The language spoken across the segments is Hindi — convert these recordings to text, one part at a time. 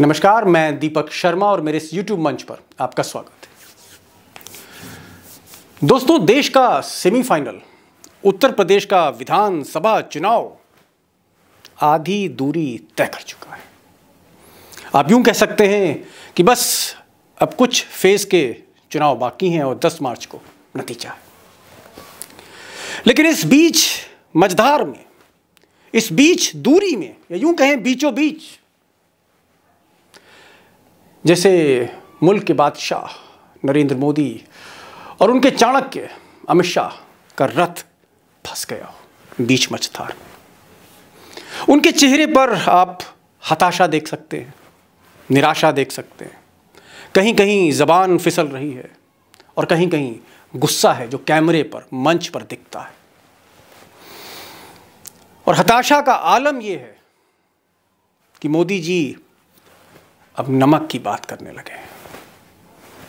नमस्कार, मैं दीपक शर्मा और मेरे इस YouTube मंच पर आपका स्वागत है। दोस्तों, देश का सेमीफाइनल उत्तर प्रदेश का विधानसभा चुनाव आधी दूरी तय कर चुका है। आप यूं कह सकते हैं कि बस अब कुछ फेज के चुनाव बाकी हैं और 10 मार्च को नतीजा है। लेकिन इस बीच मझधार में, इस बीच दूरी में, या यूं कहें बीचों बीच, जैसे मुल्क के बादशाह नरेंद्र मोदी और उनके चाणक्य अमित शाह का रथ फंस गया हो बीच मझधार में। उनके चेहरे पर आप हताशा देख सकते हैं, निराशा देख सकते हैं, कहीं कहीं जबान फिसल रही है और कहीं कहीं गुस्सा है जो कैमरे पर, मंच पर दिखता है। और हताशा का आलम यह है कि मोदी जी अब नमक की बात करने लगे हैं,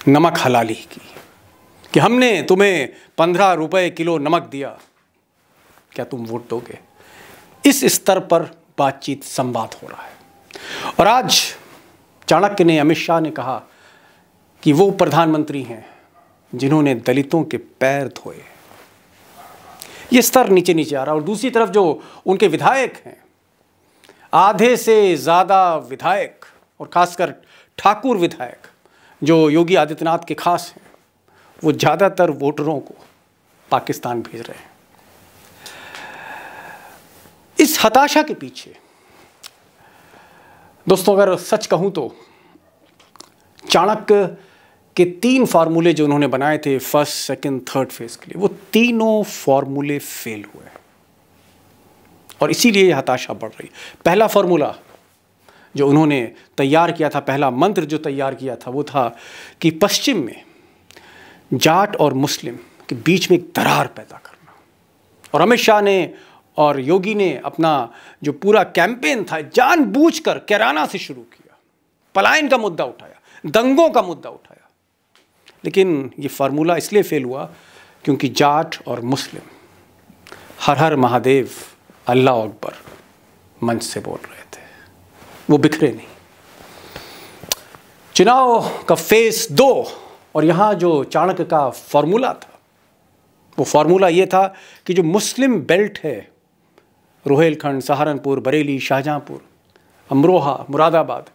नमक हलाली की, कि हमने तुम्हें 15 रुपए किलो नमक दिया, क्या तुम वोट दोगे? इस स्तर पर बातचीत, संवाद हो रहा है। और आज चाणक्य ने, अमित शाह ने कहा कि वो प्रधानमंत्री हैं जिन्होंने दलितों के पैर धोए। ये स्तर नीचे नीचे आ रहा है। और दूसरी तरफ जो उनके विधायक हैं, आधे से ज़्यादा विधायक और खासकर ठाकुर विधायक जो योगी आदित्यनाथ के खास हैं, वो ज़्यादातर वोटरों को पाकिस्तान भेज रहे हैं। इस हताशा के पीछे दोस्तों, अगर सच कहूं तो चाणक्य के 3 फार्मूले जो उन्होंने बनाए थे फर्स्ट, सेकंड, थर्ड फेज के लिए, वो तीनों फार्मूले फेल हुए और इसीलिए यह हताशा बढ़ रही। पहला फार्मूला जो उन्होंने तैयार किया था, पहला मंत्र जो तैयार किया था, वो था कि पश्चिम में जाट और मुस्लिम के बीच में एक दरार पैदा करना। और अमित शाह ने और योगी ने अपना जो पूरा कैंपेन था जानबूझकर कैराना से शुरू किया, पलायन का मुद्दा उठाया, दंगों का मुद्दा उठाया। लेकिन ये फार्मूला इसलिए फेल हुआ क्योंकि जाट और मुस्लिम हर हर महादेव, अल्लाह अकबर मंच से बोल रहे थे, वो बिखरे नहीं। चुनाव का फेज 2 और यहां जो चाणक्य का फॉर्मूला था, वो फॉर्मूला ये था कि जो मुस्लिम बेल्ट है, रोहेलखंड, सहारनपुर, बरेली, शाहजहांपुर, अमरोहा, मुरादाबाद,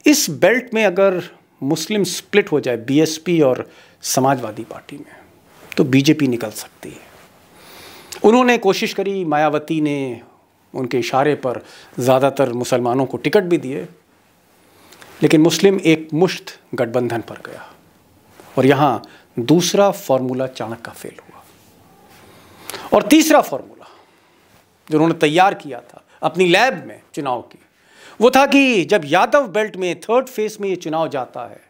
इस बेल्ट में अगर मुस्लिम स्प्लिट हो जाए बीएसपी और समाजवादी पार्टी में, तो बीजेपी निकल सकती है। उन्होंने कोशिश करी, मायावती ने उनके इशारे पर ज़्यादातर मुसलमानों को टिकट भी दिए, लेकिन मुस्लिम एक मुश्त गठबंधन पर गया। और यहाँ दूसरा फॉर्मूला चाणक्य का फेल हुआ। और तीसरा फॉर्मूला जो उन्होंने तैयार किया था अपनी लैब में चुनाव की, वो था कि जब यादव बेल्ट में थर्ड फेज में ये चुनाव जाता है,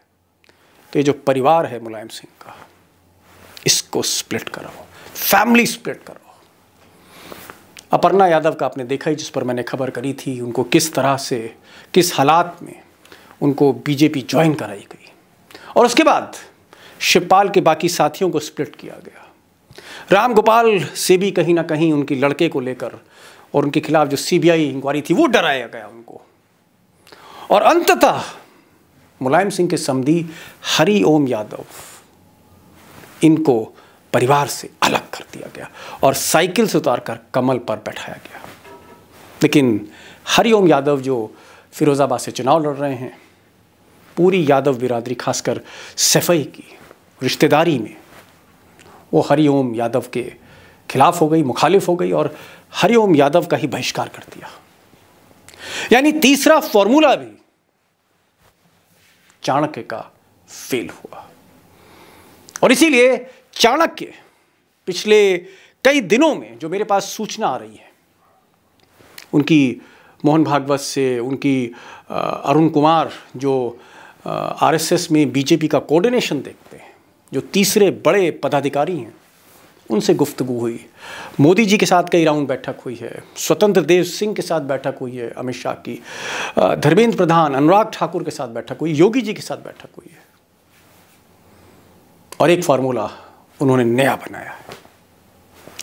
तो ये जो परिवार है मुलायम सिंह का, इसको स्प्लिट कराओ, फैमिली स्प्लिट कराओ। अपर्णा यादव का आपने देखा ही, जिस पर मैंने खबर करी थी, उनको किस तरह से, किस हालात में उनको बीजेपी ज्वाइन कराई गई। और उसके बाद शिवपाल के बाकी साथियों को स्प्लिट किया गया। राम गोपाल से भी कहीं ना कहीं उनके लड़के को लेकर और उनके खिलाफ जो सीबीआई इंक्वायरी थी, वो डराया गया उनको। और अंततः मुलायम सिंह के समधी हरि ओम यादव, इनको परिवार से अलग कर दिया गया और साइकिल से उतारकर कमल पर बैठाया गया। लेकिन हरिओम यादव जो फिरोजाबाद से चुनाव लड़ रहे हैं, पूरी यादव बिरादरी, खासकर सैफई की रिश्तेदारी में, वो हरिओम यादव के खिलाफ हो गई, मुखालिफ हो गई और हरिओम यादव का ही बहिष्कार कर दिया। यानी तीसरा फॉर्मूला भी चाणक्य का फेल हुआ। और इसीलिए चाणक्य पिछले कई दिनों में जो मेरे पास सूचना आ रही है, उनकी मोहन भागवत से, उनकी अरुण कुमार जो आरएसएस में बीजेपी का कोऑर्डिनेशन देखते हैं, जो तीसरे बड़े पदाधिकारी हैं, उनसे गुफ्तगू हुई। मोदी जी के साथ कई राउंड बैठक हुई है, स्वतंत्र देव सिंह के साथ बैठक हुई है अमित शाह की, धर्मेंद्र प्रधान, अनुराग ठाकुर के साथ बैठक हुई, योगी जी के साथ बैठक हुई है। और एक फार्मूला उन्होंने नया बनाया है।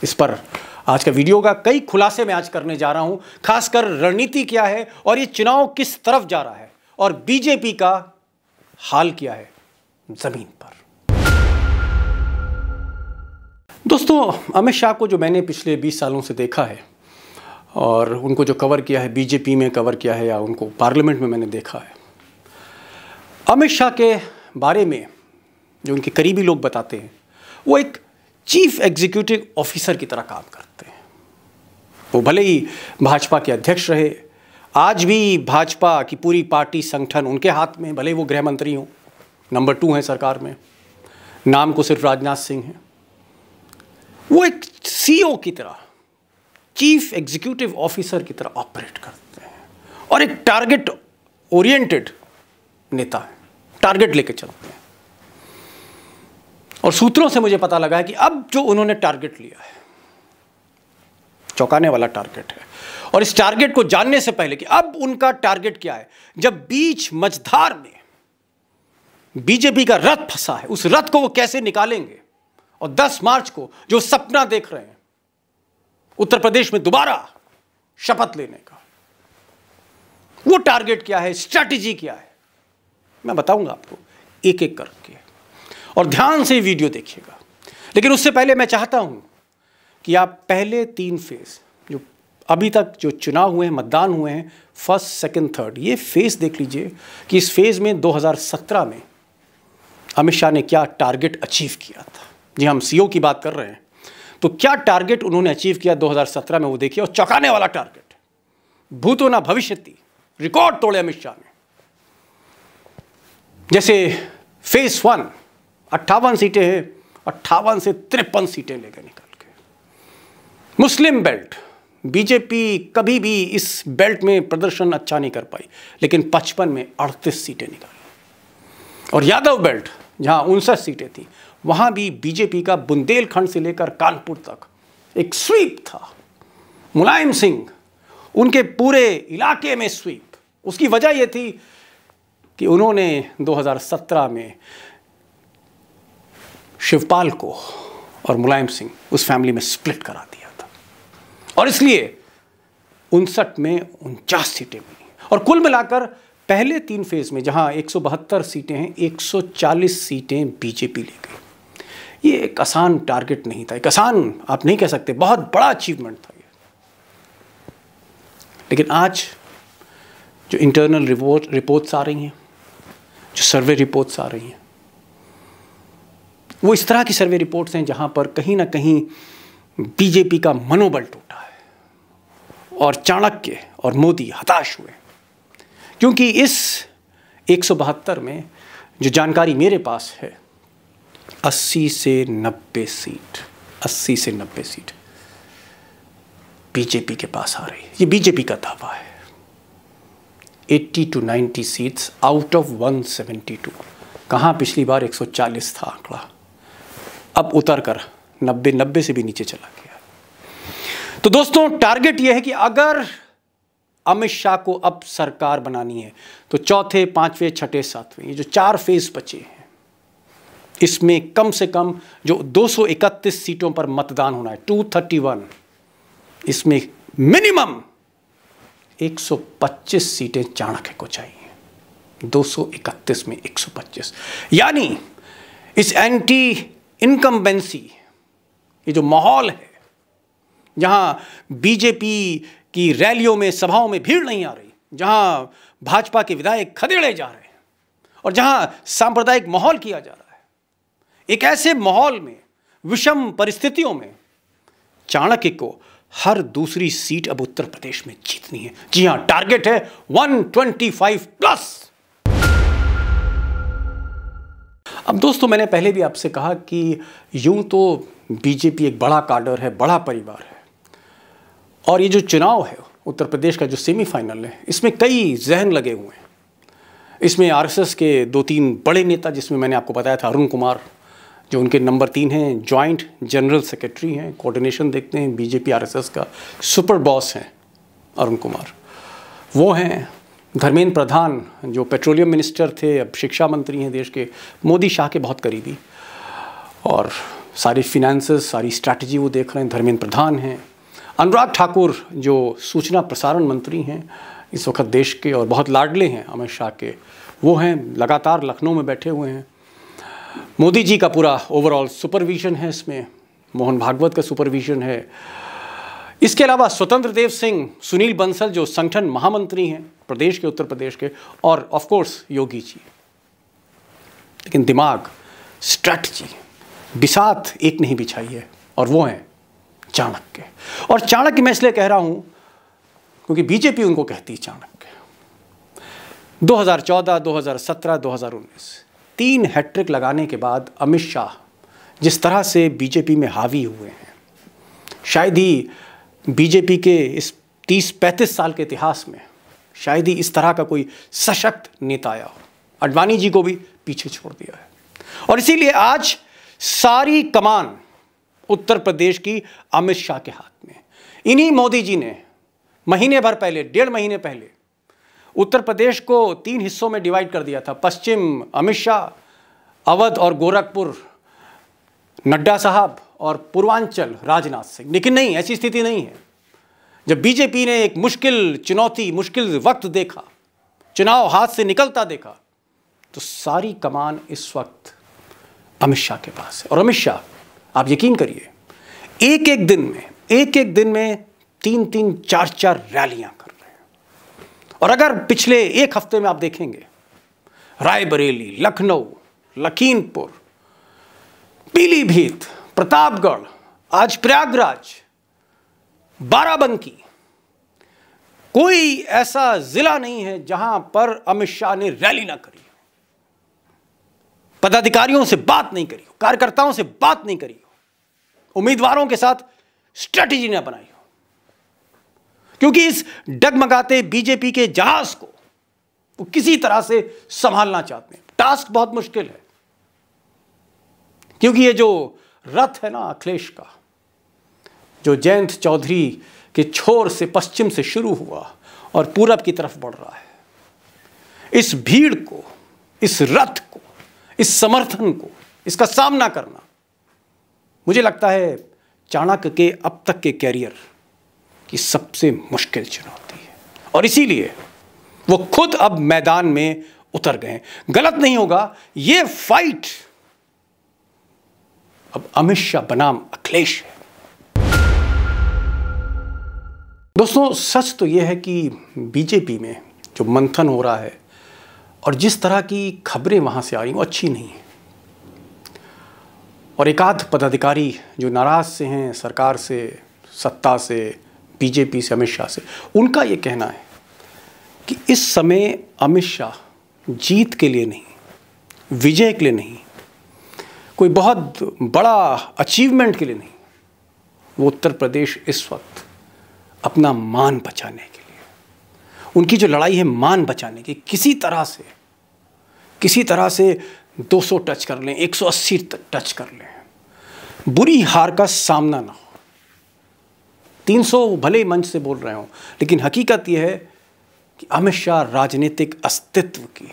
इस पर आज का वीडियो का कई खुलासे मैं आज करने जा रहा हूं, खासकर रणनीति क्या है और ये चुनाव किस तरफ जा रहा है और बीजेपी का हाल किया है जमीन पर। दोस्तों, अमित शाह को जो मैंने पिछले 20 सालों से देखा है और उनको जो कवर किया है, बीजेपी में कवर किया है या उनको पार्लियामेंट में मैंने देखा है, अमित शाह के बारे में जो उनके करीबी लोग बताते हैं, वो एक चीफ एग्जीक्यूटिव ऑफिसर की तरह काम करते हैं। वो भले ही भाजपा के अध्यक्ष रहे, आज भी भाजपा की पूरी पार्टी संगठन उनके हाथ में, भले वो गृह मंत्री हों, नंबर 2 हैं सरकार में, नाम को सिर्फ राजनाथ सिंह है। वो एक सीईओ की तरह, चीफ एग्जीक्यूटिव ऑफिसर की तरह ऑपरेट करते हैं और एक टारगेट ओरिएंटेड नेता है, टारगेट लेके चलते हैं। और सूत्रों से मुझे पता लगा है कि अब जो उन्होंने टारगेट लिया है, चौंकाने वाला टारगेट है। और इस टारगेट को जानने से पहले कि अब उनका टारगेट क्या है, जब बीच मझधार में बीजेपी का रथ फंसा है, उस रथ को वो कैसे निकालेंगे। और 10 मार्च को जो सपना देख रहे हैं उत्तर प्रदेश में दोबारा शपथ लेने का, वो टारगेट क्या है, स्ट्रैटेजी क्या है, मैं बताऊंगा आपको एक एक करके। और ध्यान से वीडियो देखिएगा। लेकिन उससे पहले मैं चाहता हूं कि आप पहले 3 फेज जो अभी तक जो चुनाव हुए हैं, मतदान हुए हैं, फर्स्ट, सेकंड, थर्ड, ये फेज देख लीजिए कि इस फेज में 2017 में अमित शाह ने क्या टारगेट अचीव किया था। जी, हम सीईओ की बात कर रहे हैं, तो क्या टारगेट उन्होंने अचीव किया 2017 में, वो देखिए। और चौंकाने वाला टारगेट, भूतो ना भविष्यति, रिकॉर्ड तोड़े अमित शाह ने। जैसे फेज 1 58 सीटें हैं, 58 से 53 सीटें लेकर निकल के। मुस्लिम बेल्ट, बीजेपी कभी भी इस बेल्ट में प्रदर्शन अच्छा नहीं कर पाई, लेकिन 55 में 38 सीटें निकाली। और यादव बेल्ट, जहां 59 सीटें थी, वहां भी बीजेपी का बुंदेलखंड से लेकर कानपुर तक एक स्वीप था। मुलायम सिंह, उनके पूरे इलाके में स्वीप। उसकी वजह यह थी कि उन्होंने 2017 में शिवपाल को और मुलायम सिंह उस फैमिली में स्प्लिट करा दिया था, और इसलिए 59 में 49 सीटें मिली। और कुल मिलाकर पहले 3 फेज में जहां 172 सीटें हैं, 140 सीटें बीजेपी ले गई। ये एक आसान टारगेट नहीं था, एक आसान आप नहीं कह सकते, बहुत बड़ा अचीवमेंट था ये। लेकिन आज जो इंटरनल रिपोर्ट्स आ रही हैं, जो सर्वे रिपोर्ट्स आ रही हैं, वो इस तरह की सर्वे रिपोर्ट्स हैं जहां पर कहीं ना कहीं बीजेपी का मनोबल टूटा है और चाणक्य और मोदी हताश हुए। क्योंकि इस 172 में जो जानकारी मेरे पास है, 80 से 90 सीट बीजेपी के पास आ रही है। ये बीजेपी का दावा है। 80 to 90 सीट्स आउट ऑफ 172। कहाँ पिछली बार 140 था आंकड़ा, अब उतर कर 90 से भी नीचे चला गया। तो दोस्तों, टारगेट यह है कि अगर अमित शाह को अब सरकार बनानी है तो चौथे, 5वें, 6ठे, 7वें, ये जो 4 फेज बचे हैं, इसमें कम से कम जो 231 सीटों पर मतदान होना है, 231, इसमें मिनिमम 125 सीटें चाणक्य को चाहिए। 231 में 125, यानी इस एंटी इनकम्बेंसी, ये जो माहौल है जहां बीजेपी की रैलियों में, सभाओं में भीड़ नहीं आ रही, जहां भाजपा के विधायक खदेड़े जा रहे हैं और जहां सांप्रदायिक माहौल किया जा रहा है, एक ऐसे माहौल में, विषम परिस्थितियों में चाणक्य को हर दूसरी सीट अब उत्तर प्रदेश में जीतनी है। जी हां, टारगेट है 125 प्लस। अब दोस्तों, मैंने पहले भी आपसे कहा कि यूं तो बीजेपी एक बड़ा काडर है, बड़ा परिवार है, और ये जो चुनाव है उत्तर प्रदेश का, जो सेमीफाइनल है, इसमें कई जहन लगे हुए हैं। इसमें आरएसएस के 2-3 बड़े नेता, जिसमें मैंने आपको बताया था अरुण कुमार, जो उनके नंबर 3 हैं, जॉइंट जनरल सेक्रेटरी हैं, कोऑर्डिनेशन देखते हैं बीजेपी आरएसएस का, सुपर बॉस हैं अरुण कुमार, वो हैं। धर्मेंद्र प्रधान, जो पेट्रोलियम मिनिस्टर थे, अब शिक्षा मंत्री हैं देश के, मोदी शाह के बहुत करीबी, और सारी फिनेंसेस, सारी स्ट्रैटेजी वो देख रहे हैं, धर्मेंद्र प्रधान हैं। अनुराग ठाकुर, जो सूचना प्रसारण मंत्री हैं, इस वक्त देश के और बहुत लाडले हैं अमित शाह के, वो हैं लगातार लखनऊ में बैठे हुए हैं। मोदी जी का पूरा ओवरऑल सुपरविजन है इसमें, मोहन भागवत का सुपरविजन है। इसके अलावा स्वतंत्र देव सिंह, सुनील बंसल जो संगठन महामंत्री हैं प्रदेश के, उत्तर प्रदेश के, और ऑफ कोर्स योगी जी। लेकिन दिमाग, स्ट्रैटेजी, बिसात एक नहीं बिछाई है, और वो हैं चाणक्य। और चाणक्य मैं इसलिए कह रहा हूं क्योंकि बीजेपी उनको कहती है चाणक्य। 2014, 2017, 2019 3 हैट्रिक लगाने के बाद अमित शाह जिस तरह से बीजेपी में हावी हुए हैं, शायद ही बीजेपी के इस 30-35 साल के इतिहास में शायद ही इस तरह का कोई सशक्त नेता आया हो। आडवाणी जी को भी पीछे छोड़ दिया है, और इसीलिए आज सारी कमान उत्तर प्रदेश की अमित शाह के हाथ में। इन्हीं मोदी जी ने महीने भर पहले, 1.5 महीने पहले, उत्तर प्रदेश को 3 हिस्सों में डिवाइड कर दिया था। पश्चिम अमित शाह, अवध और गोरखपुर नड्डा साहब, और पूर्वांचल राजनाथ सिंह। लेकिन नहीं, ऐसी स्थिति नहीं है। जब बीजेपी ने एक मुश्किल चुनौती, मुश्किल वक्त देखा, चुनाव हाथ से निकलता देखा, तो सारी कमान इस वक्त अमित शाह के पास है। और अमित शाह, आप यकीन करिए, एक एक दिन में 3-3, 4-4 रैलियां कर रहे हैं। और अगर पिछले एक हफ्ते में आप देखेंगे, रायबरेली, लखनऊ, लखीमपुर, पीलीभीत, प्रतापगढ़, आज प्रयागराज, बाराबंकी, कोई ऐसा जिला नहीं है जहां पर अमित शाह ने रैली ना करी, पदाधिकारियों से बात नहीं करी, कार्यकर्ताओं से बात नहीं करी, उम्मीदवारों के साथ स्ट्रेटेजी ना बनाई हो। क्योंकि इस डगमगाते बीजेपी के जहाज को वो किसी तरह से संभालना चाहते हैं। टास्क बहुत मुश्किल है, क्योंकि ये जो रथ है ना अखिलेश का, जो जयंत चौधरी के छोर से पश्चिम से शुरू हुआ और पूरब की तरफ बढ़ रहा है, इस भीड़ को, इस रथ को, इस समर्थन को, इसका सामना करना, मुझे लगता है चाणक्य के अब तक के कैरियर की सबसे मुश्किल चुनौती है। और इसीलिए वो खुद अब मैदान में उतर गए। गलत नहीं होगा, ये फाइट अब अमित शाह बनाम अखिलेश है। दोस्तों, सच तो यह है कि बीजेपी में जो मंथन हो रहा है और जिस तरह की खबरें वहां से आ रही, वो अच्छी नहीं है। और एकाध पदाधिकारी जो नाराज से हैं सरकार से, सत्ता से, बीजेपी से, अमित शाह से, उनका ये कहना है कि इस समय अमित शाह जीत के लिए नहीं, विजय के लिए नहीं, कोई बहुत बड़ा अचीवमेंट के लिए नहीं, वो उत्तर प्रदेश इस वक्त अपना मान बचाने के लिए, उनकी जो लड़ाई है मान बचाने की, किसी तरह से 200 टच कर लें, 180 टच कर लें, बुरी हार का सामना ना हो। 300 भले ही मंच से बोल रहे हो, लेकिन हकीकत यह है कि अमित शाह राजनीतिक अस्तित्व की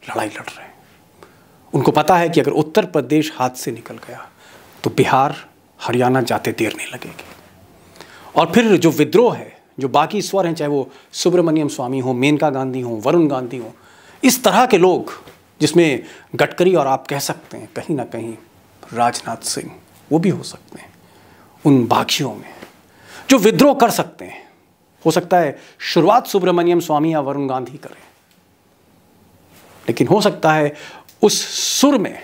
लड़ाई लड़ रहे हैं। उनको पता है कि अगर उत्तर प्रदेश हाथ से निकल गया तो बिहार, हरियाणा जाते देर नहीं लगेगी। और फिर जो विद्रोह है, जो बाकी स्वर हैं, चाहे वो सुब्रमण्यम स्वामी हो, मेनका गांधी हो, वरुण गांधी हो, इस तरह के लोग, जिसमें गडकरी और आप कह सकते हैं कहीं ना कहीं राजनाथ सिंह, वो भी हो सकते हैं उन बागियों में जो विद्रोह कर सकते हैं। हो सकता है शुरुआत सुब्रमण्यम स्वामी या वरुण गांधी करें, लेकिन हो सकता है उस सुर में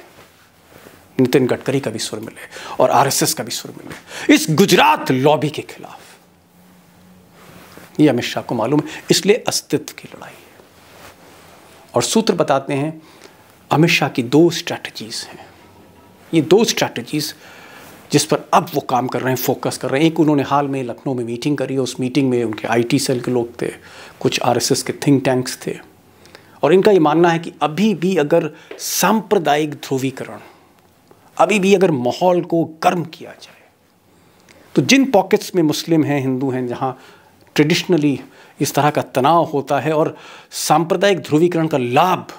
नितिन गडकरी का भी सुर मिले और आरएसएस का भी सुर मिले, इस गुजरात लॉबी के खिलाफ। ये अमित शाह को मालूम है, इसलिए अस्तित्व की लड़ाई है। और सूत्र बताते हैं अमित शाह की 2 स्ट्रैटेजीज हैं। ये 2 स्ट्रैटेजीज जिस पर अब वो काम कर रहे हैं, फोकस कर रहे हैं। एक, उन्होंने हाल में लखनऊ में मीटिंग करी, उस मीटिंग में उनके आईटी सेल के लोग थे, कुछ आरएसएस के थिंक टैंक्स थे, और इनका ये मानना है कि अभी भी अगर सांप्रदायिक ध्रुवीकरण, अभी भी अगर माहौल को गर्म किया जाए, तो जिन पॉकेट्स में मुस्लिम हैं, हिंदू हैं, जहाँ ट्रेडिशनली इस तरह का तनाव होता है और सांप्रदायिक ध्रुवीकरण का लाभ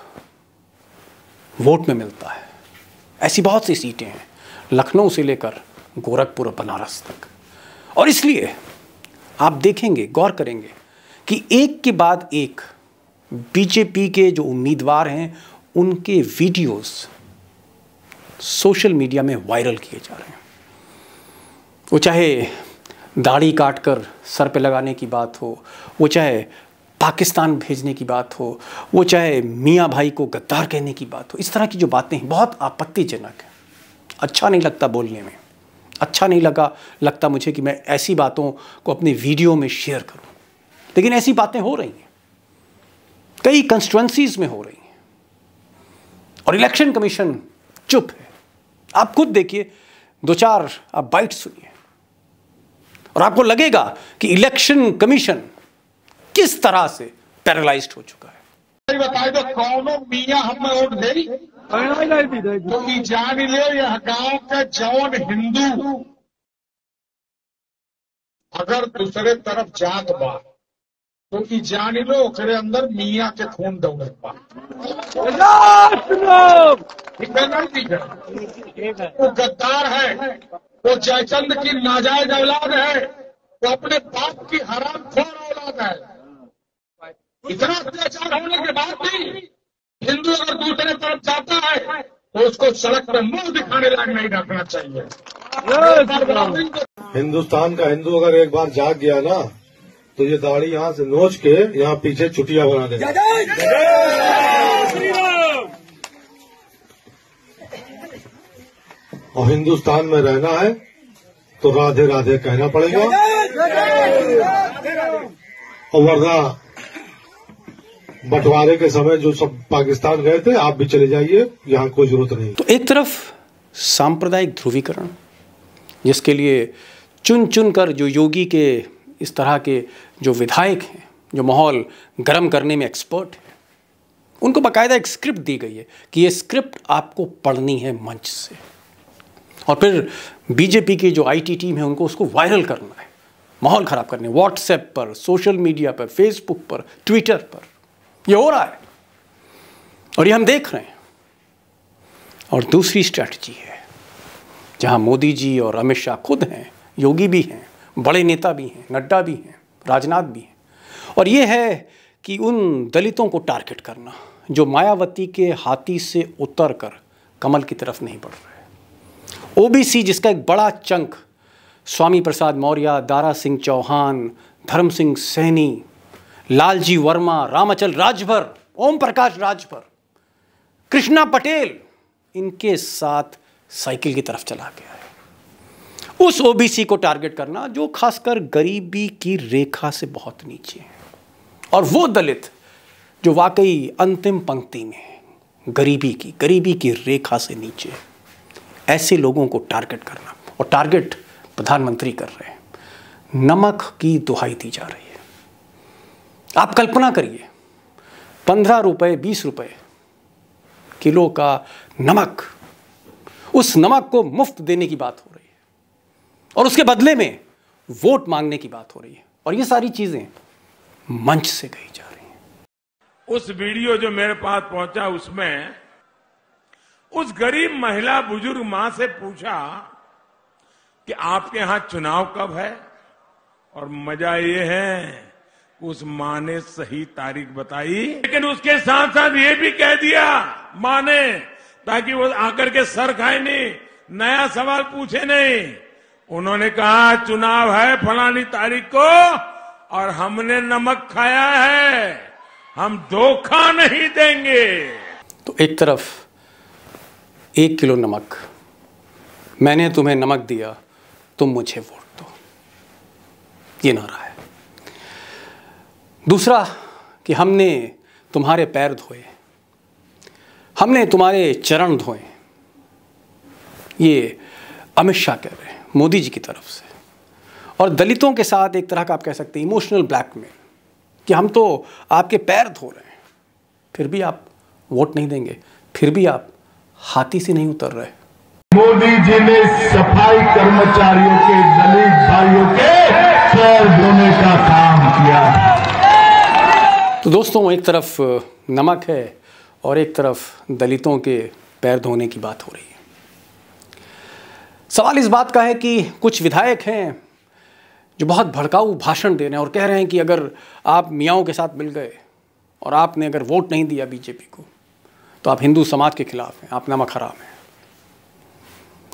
वोट में मिलता है, ऐसी बहुत सी सीटें हैं लखनऊ से लेकर गोरखपुर और बनारस तक। और इसलिए आप देखेंगे, गौर करेंगे कि एक के बाद एक बीजेपी के जो उम्मीदवार हैं उनके वीडियोस सोशल मीडिया में वायरल किए जा रहे हैं। वो चाहे दाढ़ी काटकर सर पे लगाने की बात हो, वो चाहे पाकिस्तान भेजने की बात हो, वो चाहे मियाँ भाई को गद्दार कहने की बात हो, इस तरह की जो बातें हैं बहुत आपत्तिजनक है। अच्छा नहीं लगता बोलने में, अच्छा नहीं लगता मुझे कि मैं ऐसी बातों को अपने वीडियो में शेयर करूं, लेकिन ऐसी बातें हो रही हैं, कई कंस्टिट्यूएंसीज में हो रही हैं और इलेक्शन कमीशन चुप है। आप खुद देखिए, 2-4 आप बाइट सुनिए और आपको लगेगा कि इलेक्शन कमीशन किस तरह से पैरालाइज्ड हो चुका है। बताए तो कौनो मियाँ हमें वोट दे तो जान ले, यह गांव के जौन हिंदू अगर दूसरे तरफ जात बा तो की जान लो ओकरे अंदर मियाँ के खून दौड़त बा। ठीक है ना? ठीक है। वो गद्दार है, वो जयचंद की नाजायज औलाद है, वो अपने बाप की हरामखोर औलाद है। इतना अत्याचार होने के बाद भी हिंदू अगर दूसरे तरफ जाता है तो उसको सड़क पर मुंह दिखाने लायक नहीं रखना चाहिए। हिंदुस्तान का हिंदू अगर एक बार जाग गया ना तो ये दाढ़ी यहाँ से नोच के यहाँ पीछे चुटिया बना देगा। और हिंदुस्तान में रहना है तो राधे राधे कहना पड़ेगा, और वरना बंटवारे के समय जो सब पाकिस्तान गए थे आप भी चले जाइए, यहाँ कोई जरूरत नहीं। तो एक तरफ सांप्रदायिक ध्रुवीकरण, जिसके लिए चुन चुन कर जो योगी के इस तरह के जो विधायक हैं, जो माहौल गर्म करने में एक्सपर्ट हैं, उनको बाकायदा एक स्क्रिप्ट दी गई है कि ये स्क्रिप्ट आपको पढ़नी है मंच से, और फिर बीजेपी की जो आईटी टीम है उनको उसको वायरल करना है, माहौल ख़राब करने, व्हाट्सएप पर, सोशल मीडिया पर, फेसबुक पर, ट्विटर पर। ये हो रहा है और ये हम देख रहे हैं। और दूसरी स्ट्रैटेजी है जहां मोदी जी और अमित शाह खुद हैं, योगी भी हैं, बड़े नेता भी हैं, नड्डा भी हैं, राजनाथ भी हैं, और ये है कि उन दलितों को टारगेट करना जो मायावती के हाथी से उतर कर कमल की तरफ नहीं बढ़ रहे। ओबीसी जिसका एक बड़ा चंक स्वामी प्रसाद मौर्य, दारा सिंह चौहान, धर्म सिंह सैनी, लालजी वर्मा, रामाचल राजभर, ओम प्रकाश राजभर, कृष्णा पटेल, इनके साथ साइकिल की तरफ चला गया है। उस ओबीसी को टारगेट करना जो खासकर गरीबी की रेखा से बहुत नीचे है, और वो दलित जो वाकई अंतिम पंक्ति में है, गरीबी की रेखा से नीचे है, ऐसे लोगों को टारगेट करना, और टारगेट प्रधानमंत्री कर रहे हैं। नमक की दुहाई दी जा रही है। आप कल्पना करिए, 15 रुपए 20 रुपए किलो का नमक, उस नमक को मुफ्त देने की बात हो रही है और उसके बदले में वोट मांगने की बात हो रही है, और ये सारी चीजें मंच से कही जा रही हैं। उस वीडियो जो मेरे पास पहुंचा उसमें उस गरीब महिला बुजुर्ग मां से पूछा कि आपके यहां चुनाव कब है, और मजा ये है उस मां ने सही तारीख बताई, लेकिन उसके साथ साथ ये भी कह दिया मां ने, ताकि वो आकर के सर खाए नहीं, नया सवाल पूछे नहीं। उन्होंने कहा चुनाव है फलानी तारीख को और हमने नमक खाया है, हम धोखा नहीं देंगे। तो एक तरफ 1 किलो नमक, मैंने तुम्हें नमक दिया, तुम मुझे वोट दो, ये नारा है। दूसरा कि हमने तुम्हारे पैर धोए, हमने तुम्हारे चरण धोए, ये अमित शाह कह रहे हैं मोदी जी की तरफ से। और दलितों के साथ एक तरह का आप कह सकते हैं इमोशनल ब्लैकमेल, कि हम तो आपके पैर धो रहे हैं, फिर भी आप वोट नहीं देंगे, फिर भी आप हाथी से नहीं उतर रहे। मोदी जी ने सफाई कर्मचारियों के, दलित भाइयों के पैर धोने का काम किया। तो दोस्तों, एक तरफ नमक है और एक तरफ दलितों के पैर धोने की बात हो रही है। सवाल इस बात का है कि कुछ विधायक हैं जो बहुत भड़काऊ भाषण दे रहे हैं और कह रहे हैं कि अगर आप मियाँओं के साथ मिल गए और आपने अगर वोट नहीं दिया बीजेपी को तो आप हिंदू समाज के खिलाफ हैं, आप नमक हराम हैं।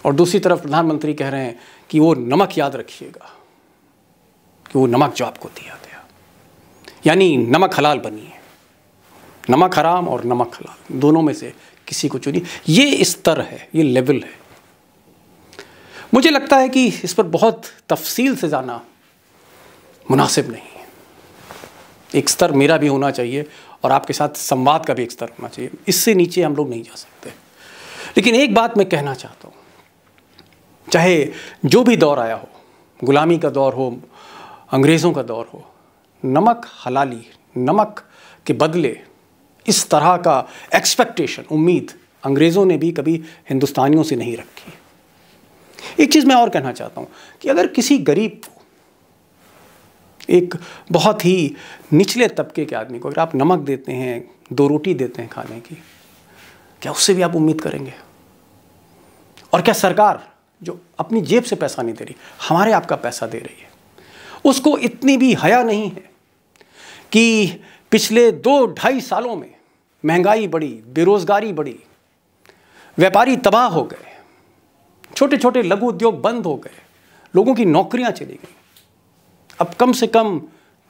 और दूसरी तरफ प्रधानमंत्री कह रहे हैं कि वो नमक याद रखिएगा कि वो नमक जो आपको दिया गया, यानी नमक हलाल बनिए, नमक हराम और नमक हलाल दोनों में से किसी को चुनिए। ये स्तर है, ये लेवल है। मुझे लगता है कि इस पर बहुत तफसील से जाना मुनासिब नहीं है। एक स्तर मेरा भी होना चाहिए और आपके साथ संवाद का भी एक स्तर होना चाहिए, इससे नीचे हम लोग नहीं जा सकते। लेकिन एक बात मैं कहना चाहता हूँ, चाहे जो भी दौर आया हो, गुलामी का दौर हो, अंग्रेज़ों का दौर हो, नमक हलाली, नमक के बदले इस तरह का एक्सपेक्टेशन, उम्मीद अंग्रेज़ों ने भी कभी हिंदुस्तानियों से नहीं रखी। एक चीज़ मैं और कहना चाहता हूँ कि अगर किसी गरीब को, एक बहुत ही निचले तबके के आदमी को अगर आप नमक देते हैं, 2 रोटी देते हैं खाने की, क्या उससे भी आप उम्मीद करेंगे? और क्या सरकार जो अपनी जेब से पैसा नहीं दे रही, हमारे आपका पैसा दे रही है, उसको इतनी भी हया नहीं है कि पिछले 2-2.5 सालों में महंगाई बढ़ी, बेरोजगारी बढ़ी, व्यापारी तबाह हो गए, छोटे छोटे लघु उद्योग बंद हो गए, लोगों की नौकरियां चली गई, अब कम से कम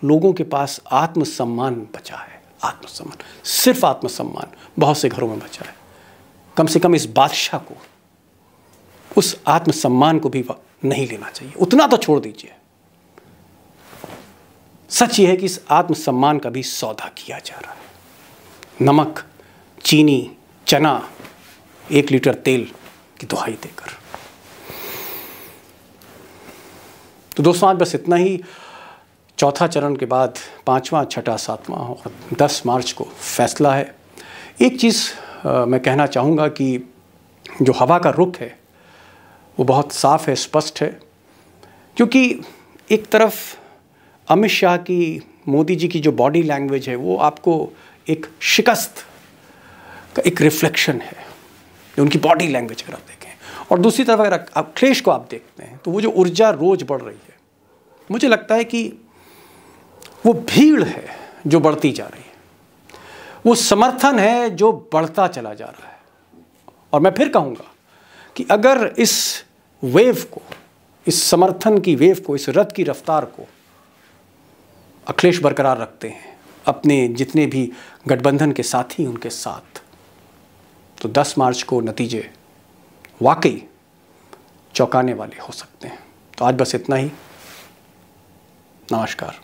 लोगों के पास आत्मसम्मान बचा है। आत्मसम्मान, सिर्फ आत्मसम्मान बहुत से घरों में बचा है। कम से कम इस बादशाह को उस आत्मसम्मान को भी नहीं लेना चाहिए, उतना तो छोड़ दीजिए। सच ये है कि इस आत्मसम्मान का भी सौदा किया जा रहा है। नमक, चीनी, चना, 1 लीटर तेल की दुहाई देकर। तो दोस्तों, आज बस इतना ही। चौथा चरण के बाद 5वां, 6ठा, 7वां और 10 मार्च को फैसला है। एक चीज़ मैं कहना चाहूँगा कि जो हवा का रुख है वो बहुत साफ है, स्पष्ट है, क्योंकि एक तरफ अमित शाह की, मोदी जी की जो बॉडी लैंग्वेज है वो आपको एक शिकस्त का एक रिफ्लेक्शन है, जो उनकी बॉडी लैंग्वेज अगर आप देखें, और दूसरी तरफ अगर अखिलेश को आप देखते हैं तो वो जो ऊर्जा रोज बढ़ रही है, मुझे लगता है कि वो भीड़ है जो बढ़ती जा रही है, वो समर्थन है जो बढ़ता चला जा रहा है। और मैं फिर कहूँगा कि अगर इस वेव को, इस समर्थन की वेव को, इस रथ की रफ्तार को अखिलेश बरकरार रखते हैं अपने जितने भी गठबंधन के साथी उनके साथ, तो 10 मार्च को नतीजे वाकई चौंकाने वाले हो सकते हैं। तो आज बस इतना ही। नमस्कार।